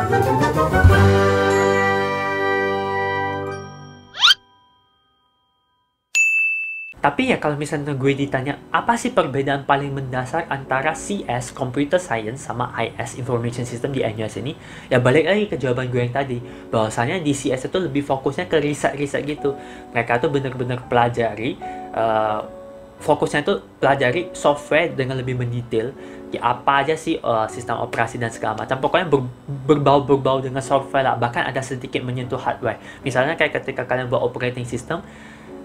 Tapi ya kalau misalnya gue ditanya, apa sih perbedaan paling mendasar antara CS, Computer Science, sama IS, Information System di NUS ini? Ya balik lagi ke jawaban gue yang tadi, bahwasanya di CS itu lebih fokusnya ke riset-riset gitu. Mereka tuh bener-bener pelajari, fokusnya tuh pelajari software dengan lebih mendetail. Ya apa aja sih sistem operasi dan segala macam. Pokoknya berbau dengan software lah. Bahkan ada sedikit menyentuh hardware. Misalnya kayak ketika kalian buat operating system,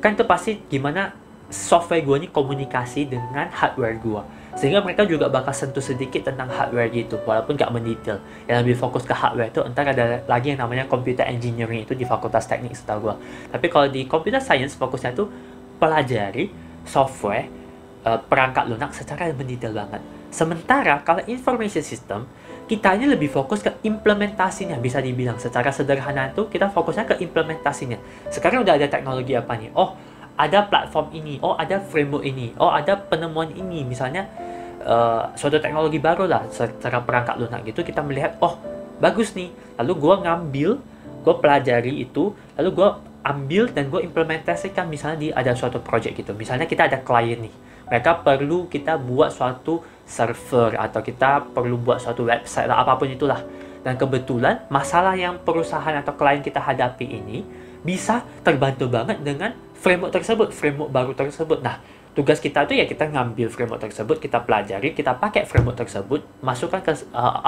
kan itu pasti gimana software gue ini komunikasi dengan hardware gue, sehingga mereka juga bakal sentuh sedikit tentang hardware gitu, walaupun gak mendetail. Yang lebih fokus ke hardware itu entar ada lagi yang namanya computer engineering, itu di fakultas teknik setahu gue. Tapi kalau di computer science fokusnya tuh pelajari software, perangkat lunak secara mendetail banget. Sementara kalau information system, kita ini lebih fokus ke implementasinya, bisa dibilang secara sederhana itu kita fokusnya ke implementasinya. Sekarang udah ada teknologi apa nih? Oh, ada platform ini, oh ada framework ini, oh ada penemuan ini, misalnya suatu teknologi baru lah secara perangkat lunak gitu, kita melihat, oh bagus nih, lalu gue pelajari itu, lalu gue ambil dan gue implementasikan misalnya di ada suatu project gitu. Misalnya kita ada klien nih, mereka perlu kita buat suatu server atau kita perlu buat suatu website lah, apapun itulah. Dan kebetulan masalah yang perusahaan atau klien kita hadapi ini bisa terbantu banget dengan framework tersebut, framework baru tersebut. Nah, tugas kita tuh ya kita ngambil framework tersebut, kita pelajari, kita pakai framework tersebut, masukkan ke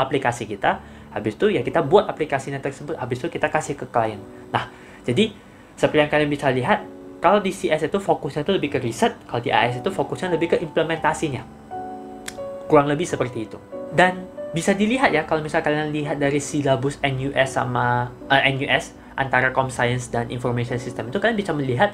aplikasi kita, habis itu ya kita buat aplikasinya tersebut, habis itu kita kasih ke klien. Nah, jadi seperti yang kalian bisa lihat, kalau di CS itu fokusnya itu lebih ke riset, kalau di AS itu fokusnya lebih ke implementasinya. Kurang lebih seperti itu. Dan bisa dilihat ya, kalau misalnya kalian lihat dari silabus NUS sama NUS antara Com Science dan Information System itu, kalian bisa melihat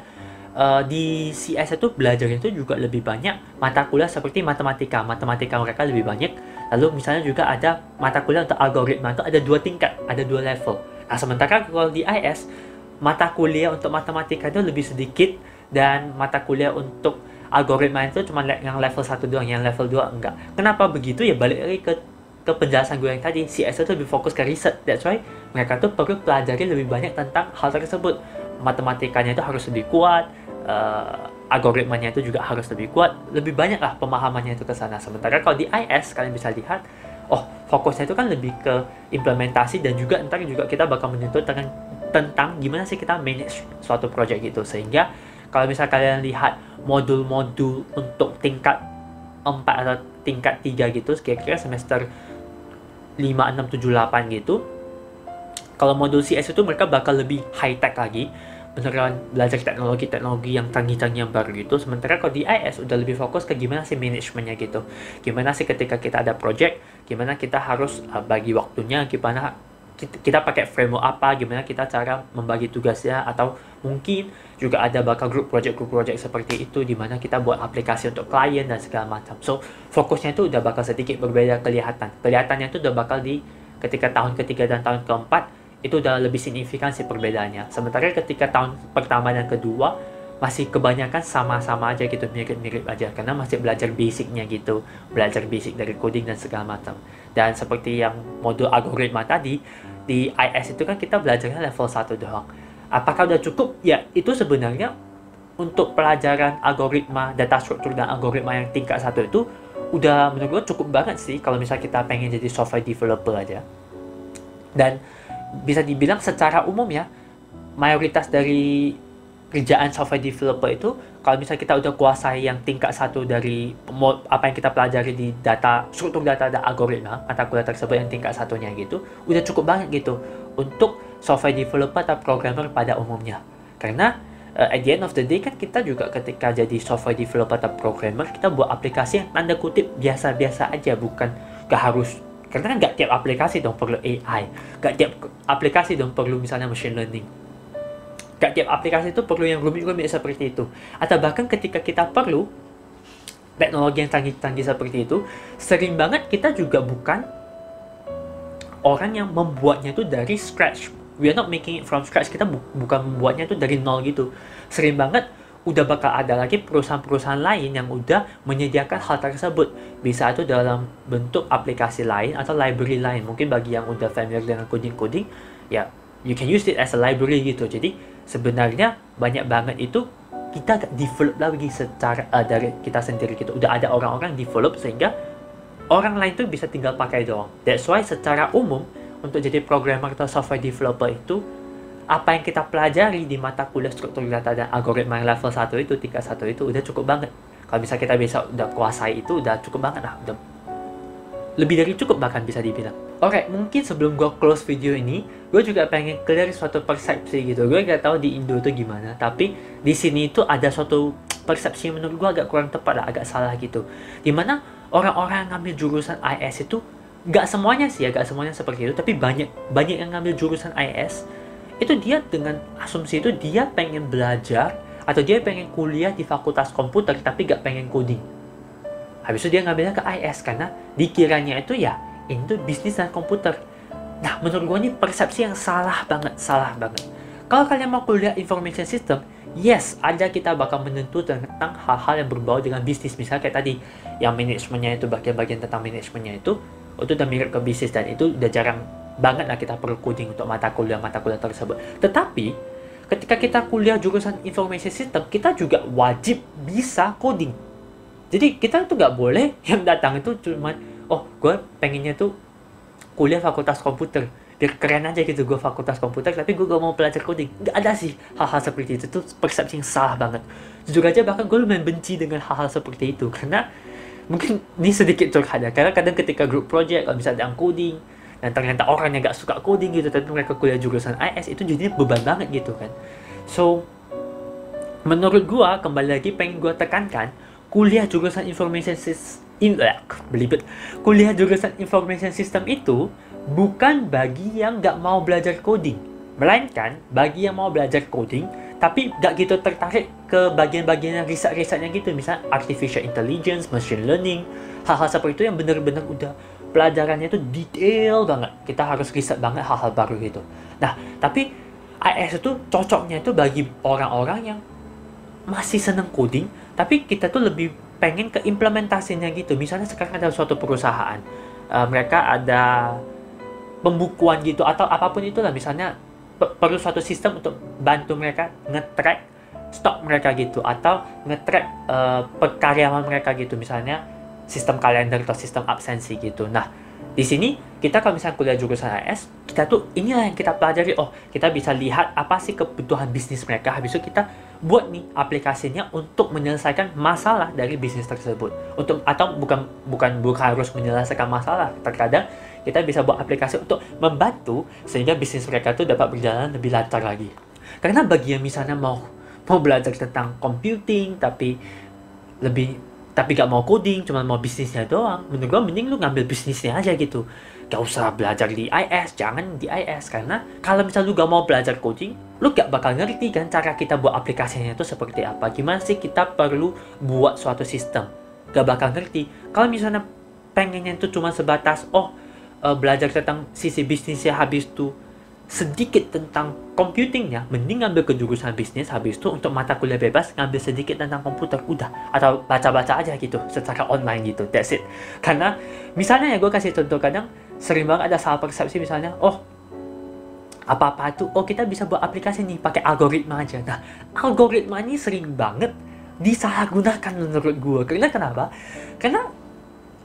di CS itu belajarnya itu juga lebih banyak mata kuliah seperti matematika mereka lebih banyak. Lalu misalnya juga ada mata kuliah untuk algoritma, itu ada 2 tingkat, ada 2 level. Nah, sementara kalau di IS, mata kuliah untuk matematika itu lebih sedikit, dan mata kuliah untuk algoritma itu cuma yang level 1 doang, yang level 2 enggak. Kenapa begitu? Ya balik lagi ke penjelasan gue yang tadi, CS itu lebih fokus ke riset. That's why mereka tuh perlu pelajari lebih banyak tentang hal tersebut. Matematikanya itu harus lebih kuat, algoritmanya itu juga harus lebih kuat, lebih banyak lah pemahamannya itu ke sana. Sementara kalau di IS, kalian bisa lihat, oh fokusnya itu kan lebih ke implementasi, dan juga ntar juga kita bakal menyentuh tentang gimana sih kita manage suatu project gitu. Sehingga kalau misalnya kalian lihat modul-modul untuk tingkat 4 atau tingkat 3 gitu, kira-kira semester 5, 6, 7, 8 gitu, kalau modul CS itu mereka bakal lebih high-tech lagi, beneran belajar teknologi-teknologi yang canggih-canggih yang baru gitu. Sementara kalau di IS udah lebih fokus ke gimana sih manajemennya gitu, gimana sih ketika kita ada project, gimana kita harus bagi waktunya, gimana kita pakai framework apa, gimana kita cara membagi tugasnya, atau mungkin juga ada bakal group project seperti itu, dimana kita buat aplikasi untuk klien dan segala macam. So fokusnya itu udah bakal sedikit berbeda kelihatannya itu udah bakal di ketika tahun ketiga dan tahun keempat itu udah lebih signifikan sih perbedaannya. Sementara ketika tahun pertama dan kedua masih kebanyakan sama-sama aja gitu, mirip-mirip aja, karena masih belajar basicnya gitu, belajar basic dari coding dan segala macam. Dan seperti yang modul algoritma tadi, di IS itu kan kita belajarnya level 1 doang. Apakah udah cukup? Ya, itu sebenarnya untuk pelajaran algoritma, data struktur dan algoritma yang tingkat 1 itu udah menurut gue cukup banget sih kalau misalnya kita pengen jadi software developer aja. Dan bisa dibilang secara umum ya, mayoritas dari kerjaan software developer itu, kalau misalnya kita udah kuasai yang tingkat 1 dari apa yang kita pelajari di data, struktur data dan algoritma, mata kuliah tersebut yang tingkat 1-nya gitu, udah cukup banget gitu untuk software developer atau programmer pada umumnya. Karena at the end of the day kan kita juga ketika jadi software developer atau programmer, kita buat aplikasi yang tanda kutip biasa-biasa aja, bukan gak harus, karena kan gak tiap aplikasi dong perlu AI, gak tiap aplikasi dong perlu misalnya machine learning, gak tiap aplikasi itu perlu yang rumit-rumit seperti itu. Atau bahkan ketika kita perlu teknologi yang canggih-canggih seperti itu, sering banget kita juga bukan orang yang membuatnya itu dari scratch. We are not making it from scratch. Kita bukan membuatnya itu dari nol gitu. Sering banget udah bakal ada lagi perusahaan-perusahaan lain yang udah menyediakan hal tersebut. Bisa itu dalam bentuk aplikasi lain atau library lain. Mungkin bagi yang udah familiar dengan coding-coding, ya you can use it as a library gitu. Jadi sebenarnya banyak banget itu kita develop lagi secara dari kita sendiri gitu. Udah ada orang-orang develop sehingga orang lain tuh bisa tinggal pakai doang. That's why secara umum untuk jadi programmer atau software developer itu, apa yang kita pelajari di mata kuliah struktur data dan algoritma yang level 1 itu, tingkat 1 itu udah cukup banget. Kalau bisa kita udah kuasai itu udah cukup banget lah. Udah lebih dari cukup bahkan bisa dibilang. Oke, mungkin sebelum gue close video ini, gue juga pengen clear suatu persepsi gitu. Gue gak tahu di Indo tuh gimana, tapi di sini itu ada suatu persepsi yang menurut gue agak kurang tepat lah, agak salah gitu. Dimana orang-orang yang ngambil jurusan IS itu, gak semuanya sih ya, gak semuanya seperti itu, tapi banyak yang ngambil jurusan IS, itu dia dengan asumsi itu dia pengen belajar, atau dia pengen kuliah di fakultas komputer, tapi gak pengen coding. Habis itu dia ngambilnya ke IS, karena dikiranya itu ya, ini tuh bisnis dan komputer. Nah, menurut gue ini persepsi yang salah banget. Kalau kalian mau kuliah information system, yes, ada kita bakal menentu tentang hal-hal yang berbau dengan bisnis. Misalnya kayak tadi, yang manajemennya itu, bagian-bagian tentang manajemennya itu udah mirip ke bisnis, dan itu udah jarang banget lah kita perlu coding untuk mata kuliah tersebut. Tetapi, ketika kita kuliah jurusan information system, kita juga wajib bisa coding. Jadi, kita tuh nggak boleh yang datang itu cuman, oh, gue pengennya tuh kuliah fakultas komputer, biar keren aja gitu, gue fakultas komputer, tapi gue gak mau belajar coding. Gak ada sih hal-hal seperti itu, tuh persepsi yang salah banget. Jujur aja bahkan gue lumayan benci dengan hal-hal seperti itu, karena mungkin ini sedikit curhat ya, karena kadang ketika group project, kalau misalnya ada coding, dan ternyata orang yang gak suka coding gitu, tapi mereka kuliah jurusan IS, itu jadinya beban banget gitu kan. So, menurut gue, kembali lagi pengen gue tekankan, kuliah jurusan information system itu bukan bagi yang nggak mau belajar coding, melainkan bagi yang mau belajar coding tapi nggak gitu tertarik ke bagian-bagian yang riset-risetnya gitu, misalnya artificial intelligence, machine learning, hal-hal seperti itu yang benar-benar udah pelajarannya itu detail banget, kita harus riset banget hal-hal baru gitu. Nah, tapi IS itu cocoknya itu bagi orang-orang yang masih seneng coding, tapi kita tuh lebih pengen ke implementasinya gitu. Misalnya sekarang ada suatu perusahaan, mereka ada pembukuan gitu, atau apapun itulah, misalnya perlu suatu sistem untuk bantu mereka nge-track stok mereka gitu, atau nge-track karyawan mereka gitu, misalnya sistem kalender atau sistem absensi gitu. Nah, di sini kita kalau misalnya kuliah jurusan IS, kita tuh inilah yang kita pelajari. Oh, kita bisa lihat apa sih kebutuhan bisnis mereka. Habis itu kita buat nih aplikasinya untuk menyelesaikan masalah dari bisnis tersebut. Atau bukan harus menyelesaikan masalah. Terkadang kita bisa buat aplikasi untuk membantu sehingga bisnis mereka tuh dapat berjalan lebih lancar lagi. Karena bagi yang misalnya mau belajar tentang computing tapi gak mau coding, cuma mau bisnisnya doang, menurut gue mending lu ngambil bisnisnya aja gitu. Gak usah belajar di IS, jangan di IS, karena kalau misalnya lu gak mau belajar coding, lu gak bakal ngerti kan cara kita buat aplikasinya itu seperti apa, gimana sih kita perlu buat suatu sistem, gak bakal ngerti. Kalau misalnya pengennya itu cuma sebatas, belajar tentang sisi bisnisnya, habis itu sedikit tentang computingnya, mending ngambil ke jurusan bisnis, habis itu untuk mata kuliah bebas ngambil sedikit tentang komputer, udah, atau baca-baca aja gitu secara online gitu, that's it. Karena misalnya ya, gue kasih contoh, kadang sering banget ada salah persepsi, misalnya apa-apa tuh, kita bisa buat aplikasi nih pakai algoritma aja. Nah, algoritma ini sering banget disalahgunakan menurut gue. Karena kenapa? Karena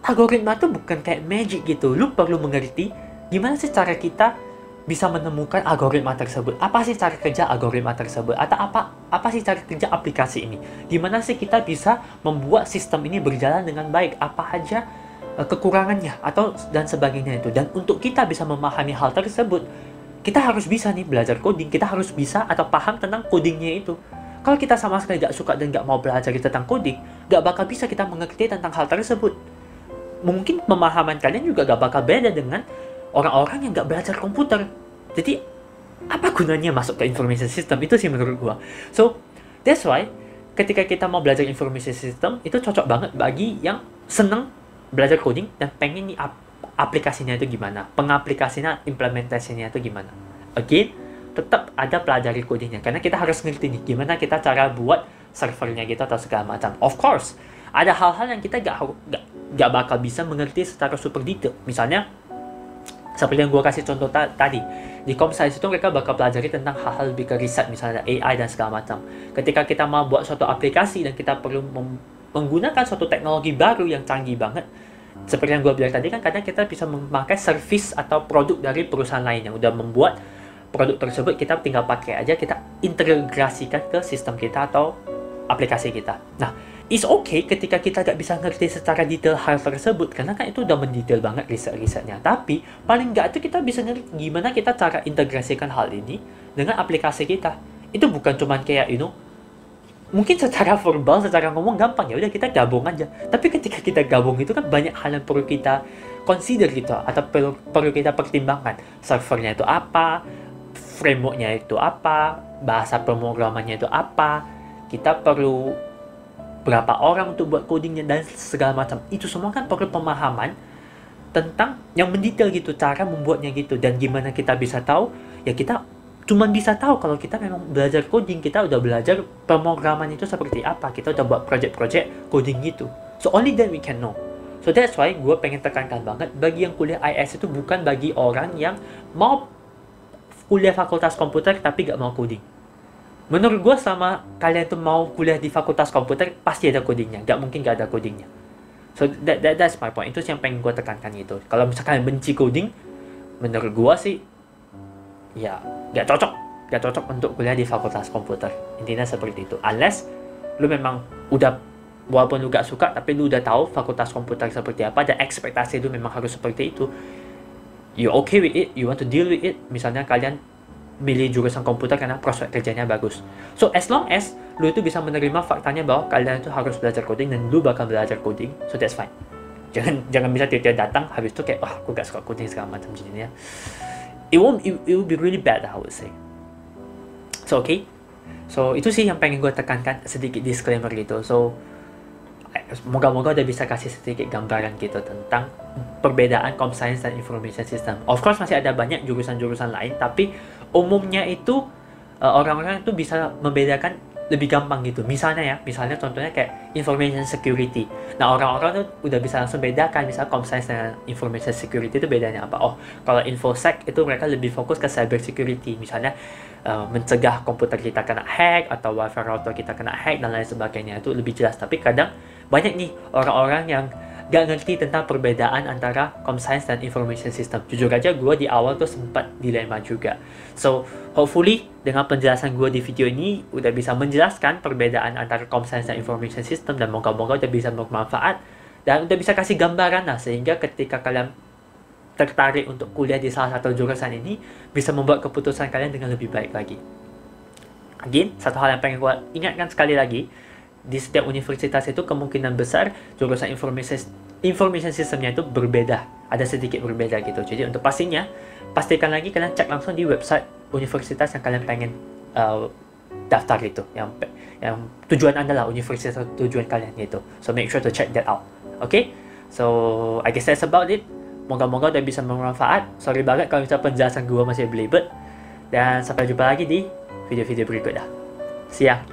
algoritma tuh bukan kayak magic gitu, lu perlu mengerti gimana sih cara kita bisa menemukan algoritma tersebut. Apa sih cara kerja algoritma tersebut? Atau apa sih cara kerja aplikasi ini? Gimana sih kita bisa membuat sistem ini berjalan dengan baik? Apa aja kekurangannya dan sebagainya itu. Dan untuk kita bisa memahami hal tersebut, kita harus bisa nih belajar coding. Kita harus bisa atau paham tentang codingnya itu. Kalau kita sama sekali gak suka dan gak mau belajar tentang coding, gak bakal bisa kita mengerti tentang hal tersebut. Mungkin pemahaman kalian juga gak bakal beda dengan orang-orang yang nggak belajar komputer. Jadi, apa gunanya masuk ke information system? Itu sih menurut gua. So, that's why, ketika kita mau belajar information system, itu cocok banget bagi yang seneng belajar coding dan pengen nih aplikasinya itu gimana, pengaplikasinya, implementasinya itu gimana. Again, tetap ada pelajari codingnya, karena kita harus ngerti nih, gimana kita cara buat servernya gitu atau segala macam. Of course, ada hal-hal yang kita gak bakal bisa mengerti secara super detail. Misalnya, seperti yang gue kasih contoh tadi, di Com Science itu mereka bakal pelajari tentang hal-hal lebih ke riset, misalnya AI dan segala macam. Ketika kita mau buat suatu aplikasi dan kita perlu menggunakan suatu teknologi baru yang canggih banget, seperti yang gue bilang tadi kan, kadang kita bisa memakai service atau produk dari perusahaan lain yang udah membuat produk tersebut, kita tinggal pakai aja, kita integrasikan ke sistem kita atau aplikasi kita. Nah, it's okay ketika kita gak bisa ngerti secara detail hal tersebut, karena kan itu udah mendetail banget riset-risetnya. Tapi, paling gak itu kita bisa ngerti gimana kita cara integrasikan hal ini dengan aplikasi kita. Itu bukan cuman kayak, mungkin secara verbal, secara ngomong gampang, ya udah kita gabung aja. Tapi ketika kita gabung itu kan banyak hal yang perlu kita consider gitu, atau perlu kita pertimbangkan. Servernya itu apa, frameworknya itu apa, bahasa pemrogramannya itu apa, kita perlu berapa orang untuk buat codingnya dan segala macam. Itu semua kan perlu pemahaman tentang yang mendetail gitu, cara membuatnya gitu. Dan gimana kita bisa tahu, ya kita cuman bisa tahu kalau kita memang belajar coding, kita udah belajar pemrograman itu seperti apa, kita udah buat project-project coding gitu. So only then we can know. So that's why gue pengen tekankan banget, bagi yang kuliah IS itu bukan bagi orang yang mau kuliah fakultas komputer tapi gak mau coding. Menurut gue, sama kalian tuh mau kuliah di fakultas komputer, pasti ada codingnya, gak mungkin gak ada codingnya. So that's my point. Itu yang pengen gue tekankan gitu. Kalau misalkan benci coding, menurut gue sih ya gak cocok untuk kuliah di fakultas komputer. Intinya seperti itu. Unless lu memang udah, walaupun lu gak suka, tapi lu udah tahu fakultas komputer seperti apa dan ekspektasi lu memang harus seperti itu, you okay with it, you want to deal with it. Misalnya kalian milih jurusan komputer karena prospek kerjanya bagus. So as long as lu itu bisa menerima faktanya bahwa kalian itu harus belajar coding dan lu bakal belajar coding, so that's fine. Jangan bisa tiba-tiba datang habis itu kayak, aku gak suka coding segala macam jadinya. It will be really bad, I would say. So okay. So itu sih yang pengen gue tekankan, sedikit disclaimer gitu. So moga-moga udah bisa kasih sedikit gambaran gitu tentang perbedaan Com Science dan Information System. Of course masih ada banyak jurusan-jurusan lain, tapi umumnya itu orang-orang itu bisa membedakan lebih gampang gitu. Misalnya contohnya kayak Information Security. Nah, orang-orang tuh udah bisa langsung bedakan, misalnya Com Science dan Information Security itu bedanya apa. Oh, kalau InfoSec itu mereka lebih fokus ke Cyber Security. Misalnya mencegah komputer kita kena hack atau wifi router kita kena hack dan lain sebagainya, itu lebih jelas. Tapi kadang banyak nih orang-orang yang gak ngerti tentang perbedaan antara Com Science dan Information System. Jujur aja gue di awal tuh sempat dilema juga. So hopefully dengan penjelasan gue di video ini udah bisa menjelaskan perbedaan antara Com Science dan Information System, dan moga-moga udah bisa bermanfaat dan udah bisa kasih gambaran lah, sehingga ketika kalian tertarik untuk kuliah di salah satu jurusan ini, bisa membuat keputusan kalian dengan lebih baik lagi. Again, satu hal yang pengen gue ingatkan sekali lagi, di setiap universitas itu kemungkinan besar jurusan information systemnya itu berbeda, ada sedikit berbeda gitu. Jadi untuk pastinya, pastikan lagi kalian cek langsung di website universitas yang kalian pengen daftar itu, yang tujuan anda lah, universitas tujuan kalian gitu. So make sure to check that out. Okay, so I guess that's about it. Moga-moga udah bisa bermanfaat. Sorry banget kalau misalnya penjelasan gue masih belibet, dan sampai jumpa lagi di video-video berikutnya. See ya.